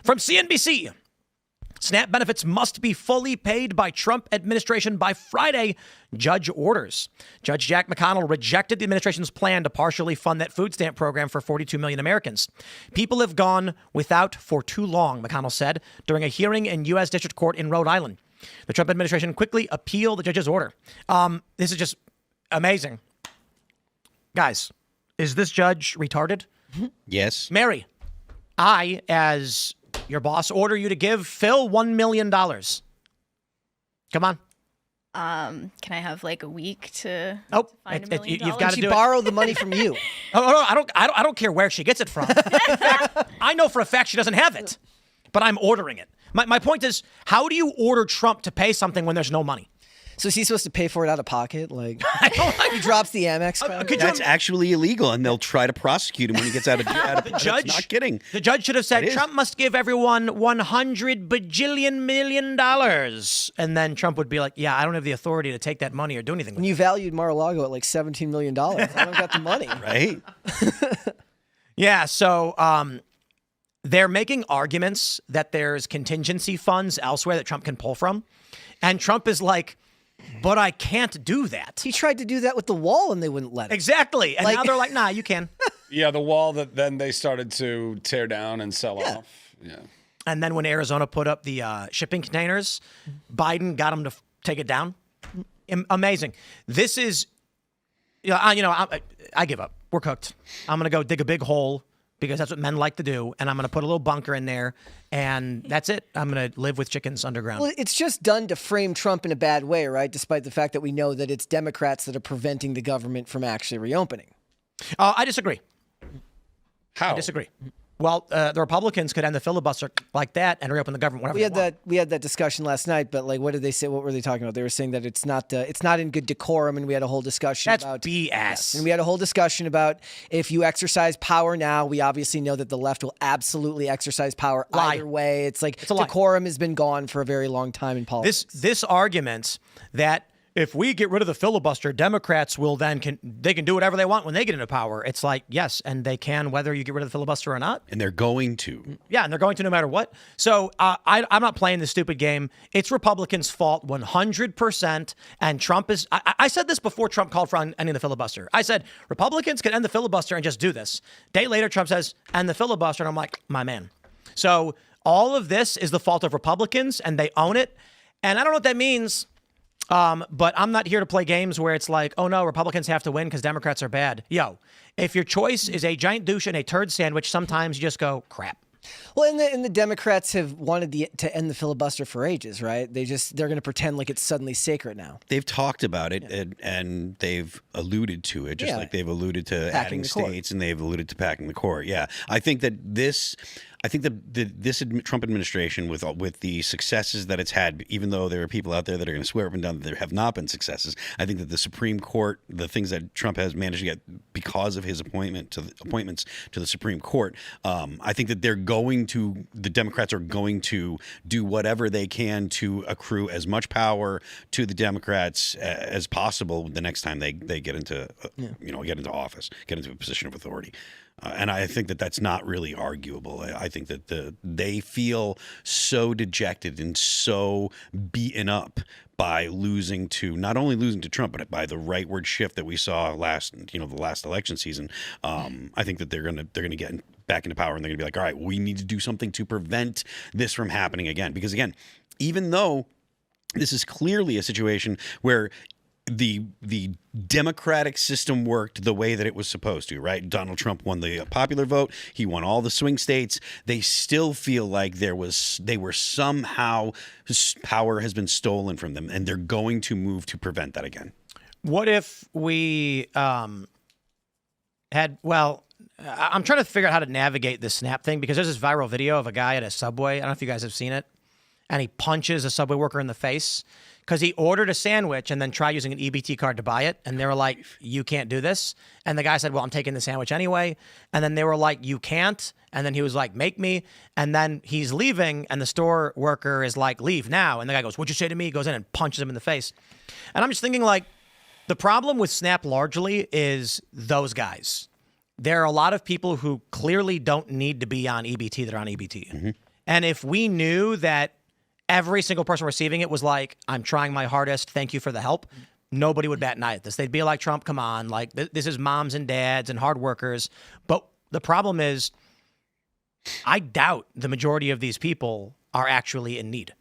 From CNBC. SNAP benefits must be fully paid by Trump administration by Friday, judge orders. Judge Jack McConnell rejected the administration's plan to partially fund that food stamp program for 42 million Americans. People have gone without for too long, McConnell said during a hearing in U.S. District Court in Rhode Island. The Trump administration quickly appealed the judge's order. This is just amazing. Guys, is this judge retarded? Yes. Mary, I, as your boss, order you to give Phil $1 million. Come on. Can I have like a week to Nope. find $1 million? You've got to She do borrowed the money from you. Oh, no, I don't care where she gets it from. In fact, I know for a fact she doesn't have it, but I'm ordering it. My point is, how do you order Trump to pay something when there's no money? So is he supposed to pay for it out of pocket? Like, he drops the Amex card? That's actually illegal, and they'll try to prosecute him when he gets out of jail. The judge, not kidding. The judge should have said, Trump must give everyone $100 bajillion million. And then Trump would be like, yeah, I don't have the authority to take that money or do anything with When you valued Mar-a-Lago at like $17 million, I don't got the money. Right? Yeah, so they're making arguments that there's contingency funds elsewhere that Trump can pull from. And Trump is like, but I can't do that. He tried to do that with the wall and they wouldn't let him. Exactly. And now they're like, nah, you can. Yeah, the wall that then they started to tear down and sell off. Yeah. And then when Arizona put up the shipping containers, Biden got them to take it down. Amazing. This is, I give up. We're cooked. I'm going to go dig a big hole because that's what men like to do. And I'm going to put a little bunker in there. And that's it. I'm going to live with chickens underground. Well, it's just done to frame Trump in a bad way, right? Despite the fact that we know that it's Democrats that are preventing the government from actually reopening. I disagree. How? I disagree. Well, the Republicans could end the filibuster like that and reopen the government whenever they want. We had that discussion last night, but like, what did they say? What were they talking about? They were saying that it's not in good decorum, and we had a whole discussion about BS. Yes, and we had a whole discussion about if you exercise power now, we obviously know that the left will absolutely exercise power either way. It's like decorum has been gone for a very long time in politics. This argument that if we get rid of the filibuster, Democrats will then can do whatever they want when they get into power. It's like, yes, and they can whether you get rid of the filibuster or not. And they're going to. Yeah, and they're going to no matter what. So I'm not playing this stupid game. It's Republicans' fault 100%. And Trump is, I said this before Trump called for ending the filibuster. I said, Republicans can end the filibuster and just do this. Day later, Trump says, end the filibuster. And I'm like, my man. So all of this is the fault of Republicans, and they own it. And I don't know what that means. But I'm not here to play games where it's like, oh no, Republicans have to win because Democrats are bad. Yo, if your choice is a giant douche and a turd sandwich, sometimes you just go, crap. Well, and the Democrats have wanted to end the filibuster for ages, right? They're going to pretend like it's suddenly sacred now. They've talked about it and they've alluded to it, just like they've alluded to adding states and they've alluded to packing the court. Yeah, I think that this Trump administration, with the successes that it's had, even though there are people out there that are going to swear up and down that there have not been successes, I think that the Supreme Court, the things that Trump has managed to get because of his appointments to the Supreme Court, I think that the Democrats are going to do whatever they can to accrue as much power to the Democrats as possible the next time they get into get into office, get into a position of authority. And I think that that's not really arguable. I think that they feel so dejected and so beaten up by not only losing to Trump, but by the rightward shift that we saw the last election season. I think that they're gonna get back into power and they're gonna be like, all right, we need to do something to prevent this from happening again. Because again, even though this is clearly a situation where the democratic system worked the way that it was supposed to, right? Donald Trump won the popular vote. He won all the swing states. They still feel like they were somehow, power has been stolen from them, and they're going to move to prevent that again. What if we I'm trying to figure out how to navigate this Snap thing, because there's this viral video of a guy at a Subway. I don't know if you guys have seen it. And he punches a Subway worker in the face because he ordered a sandwich and then tried using an EBT card to buy it. And they were like, you can't do this. And the guy said, well, I'm taking the sandwich anyway. And then they were like, you can't. And then he was like, make me. And then he's leaving. And the store worker is like, leave now. And the guy goes, what'd you say to me? He goes in and punches him in the face. And I'm just thinking, like, the problem with Snap largely is those guys. There are a lot of people who clearly don't need to be on EBT that are on EBT. Mm-hmm. And if we knew that every single person receiving it was like, I'm trying my hardest, thank you for the help, nobody would bat an eye at this. They'd be like, Trump, come on. Like, this is moms and dads and hard workers. But the problem is, I doubt the majority of these people are actually in need.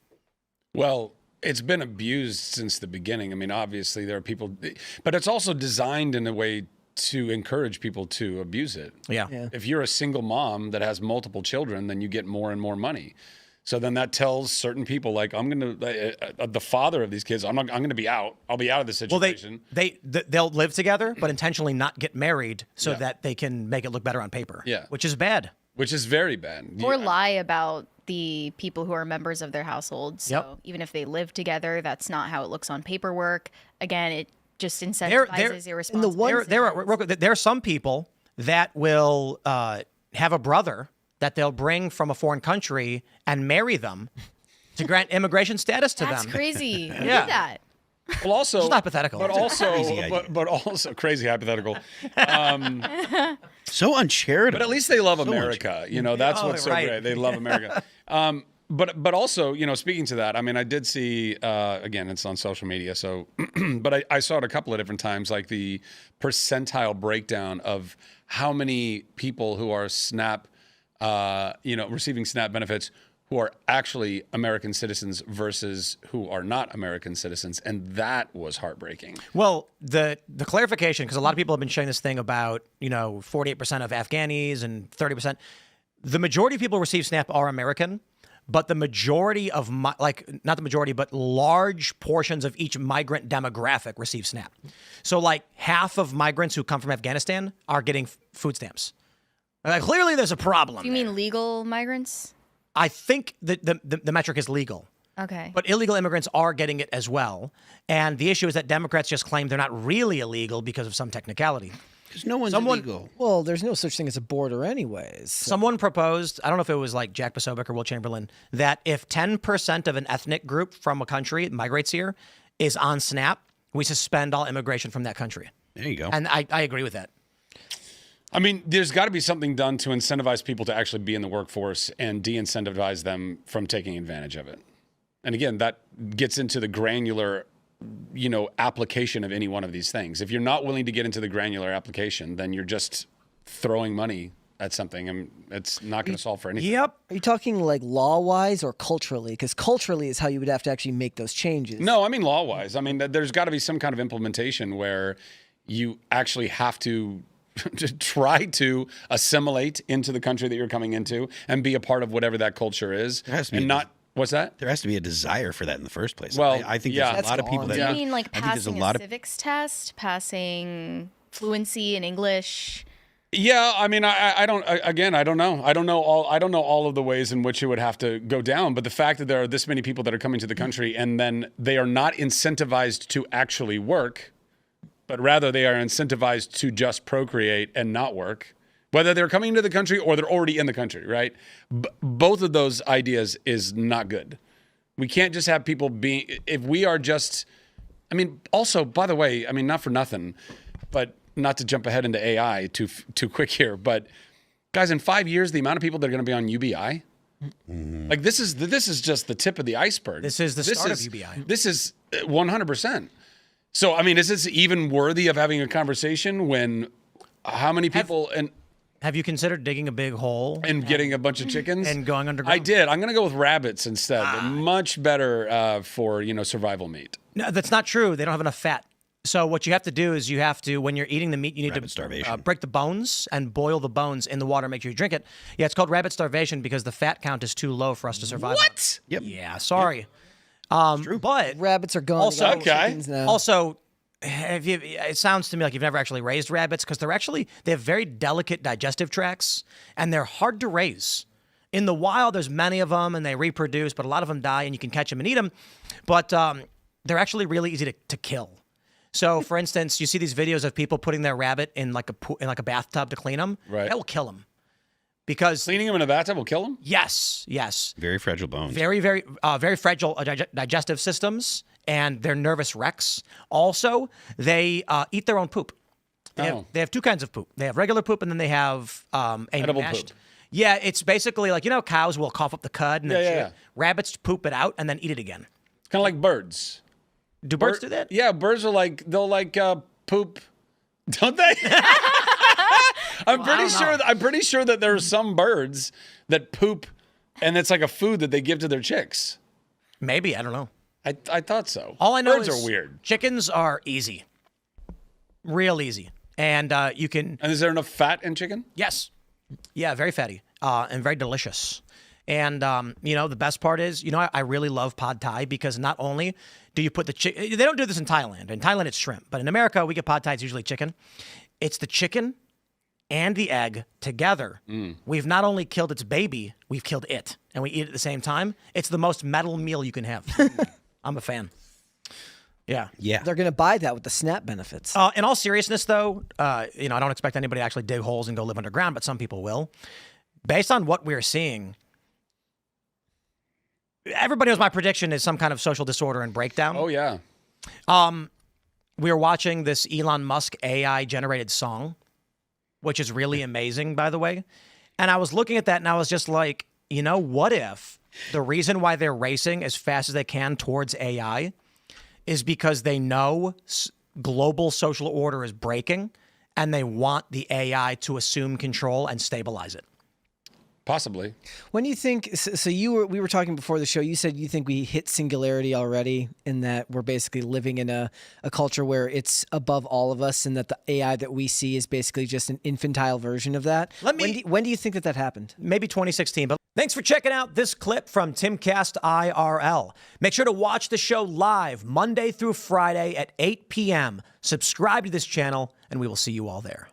Well, it's been abused since the beginning. I mean, obviously there are people, but it's also designed in a way to encourage people to abuse it. Yeah. If you're a single mom that has multiple children, then you get more and more money. So then that tells certain people, like, I'm going to, the father of these kids, I'm going to be out. I'll be out of this situation. Well, they'll live together, but intentionally not get married so that they can make it look better on paper. Yeah. Which is bad. Which is very bad. Or lie about the people who are members of their household. So even if they live together, that's not how it looks on paperwork. Again, it just incentivizes irresponsibility. There are some people that will have a brother that they'll bring from a foreign country and marry them to grant immigration status to That's them. crazy. Who did Yeah. that? Well, also, It's hypothetical. but also, Crazy but also crazy hypothetical. So uncharitable. But at least they love America. You know, that's Oh, what's so right. great. They love America. But also, you know, speaking to that, I mean, I did see, again, it's on social media. So, but I saw it a couple of different times, like the percentile breakdown of how many people who are SNAP, receiving SNAP benefits who are actually American citizens versus who are not American citizens. And that was heartbreaking. Well, the clarification, because a lot of people have been sharing this thing about, 48% of Afghanis and 30%. The majority of people who receive SNAP are American, but the majority of, not the majority, but large portions of each migrant demographic receive SNAP. So like half of migrants who come from Afghanistan are getting food stamps. Clearly there's a problem. Do you mean legal migrants? I think the metric is legal. Okay. But illegal immigrants are getting it as well. And the issue is that Democrats just claim they're not really illegal because of some technicality. Because no one's illegal. Well, there's no such thing as a border anyways. So. Someone proposed, I don't know if it was like Jack Posobiec or Will Chamberlain, that if 10% of an ethnic group from a country migrates here is on SNAP, we suspend all immigration from that country. There you go. And I agree with that. I mean, there's got to be something done to incentivize people to actually be in the workforce and de-incentivize them from taking advantage of it. And again, that gets into the granular, application of any one of these things. If you're not willing to get into the granular application, then you're just throwing money at something, and it's not going to solve for anything. Yep. Are you talking like law-wise or culturally? Because culturally is how you would have to actually make those changes. No, I mean law-wise. I mean, there's got to be some kind of implementation where you actually have to try to assimilate into the country that you're coming into and be a part of whatever that culture is. And not, what's that? There has to be a desire for that in the first place. Well, I think yeah. there's a lot of people that. Do you mean like I think there's passing a civics test, passing fluency in English? Yeah, I mean, I don't. Again, I don't know. I don't know all of the ways in which it would have to go down. But the fact that there are this many people that are coming to the country and then they are not incentivized to actually work, but rather they are incentivized to just procreate and not work, whether they're coming into the country or they're already in the country, right? Both of those ideas is not good. We can't just have people being, if we are just, I mean, also, by the way, I mean, not for nothing, but not to jump ahead into AI too quick here, but guys, in 5 years, the amount of people that are going to be on UBI, like this is just the tip of the iceberg. This is the start of UBI. This is 100%. So, I mean, is this even worthy of having a conversation when how many people Have you considered digging a big hole and getting a bunch of chickens and going underground? I did. I'm going to go with rabbits instead. They're much better for, survival meat. No, that's not true. They don't have enough fat. So what you have to do is when you're eating the meat, you need Rabbit starvation. break the bones and boil the bones in the water, make sure you drink it. Yeah, it's called rabbit starvation because the fat count is too low for us to survive. What? Yep. Yeah, sorry. True. But Rabbits are gone. Also- They got chickens now. also, it sounds to me like you've never actually raised rabbits because they have very delicate digestive tracts and they're hard to raise. In the wild, there's many of them and they reproduce, but a lot of them die and you can catch them and eat them. But they're actually really easy to kill. So, for instance, you see these videos of people putting their rabbit in like a bathtub to clean them. Right. That will kill them. Because Cleaning them in a bathtub will kill them? yes. Very fragile bones. Very, very, very fragile digestive systems, and they're nervous wrecks. Also, they eat their own poop. They have two kinds of poop. They have regular poop, and then they have Edible mashed. poop. Yeah, it's basically like, cows will cough up the cud and then shit. Rabbits poop it out and then eat it again. Kind of like birds. Do birds do that? Yeah, birds are they'll poop, don't they? I'm pretty sure that there are some birds that poop, and it's like a food that they give to their chicks. Maybe, I don't know. I thought so. All I know birds is are weird. Chickens are easy, real easy, and you can. And is there enough fat in chicken? Yes, yeah, very fatty and very delicious. And the best part is, I really love pad thai because not only do you put the chicken, they don't do this in Thailand. In Thailand, it's shrimp, but in America, we get pad thai. It's usually chicken. It's the chicken and the egg together. We've not only killed its baby, we've killed it, and we eat it at the same time. It's the most metal meal you can have. I'm a fan. Yeah. They're going to buy that with the SNAP benefits. In all seriousness, though, I don't expect anybody to actually dig holes and go live underground, but some people will. Based on what we're seeing, everybody knows my prediction is some kind of social disorder and breakdown. Oh, yeah. We were watching this Elon Musk AI-generated song, which is really amazing, by the way. And I was looking at that, and I was just like, what if the reason why they're racing as fast as they can towards AI is because they know global social order is breaking, and they want the AI to assume control and stabilize it? Possibly. When do you think? So we were talking before the show. You said you think we hit singularity already, in that we're basically living in a culture where it's above all of us, and that the AI that we see is basically just an infantile version of that. When do you think that happened? Maybe 2016. But thanks for checking out this clip from Timcast IRL. Make sure to watch the show live Monday through Friday at 8 p.m. Subscribe to this channel, and we will see you all there.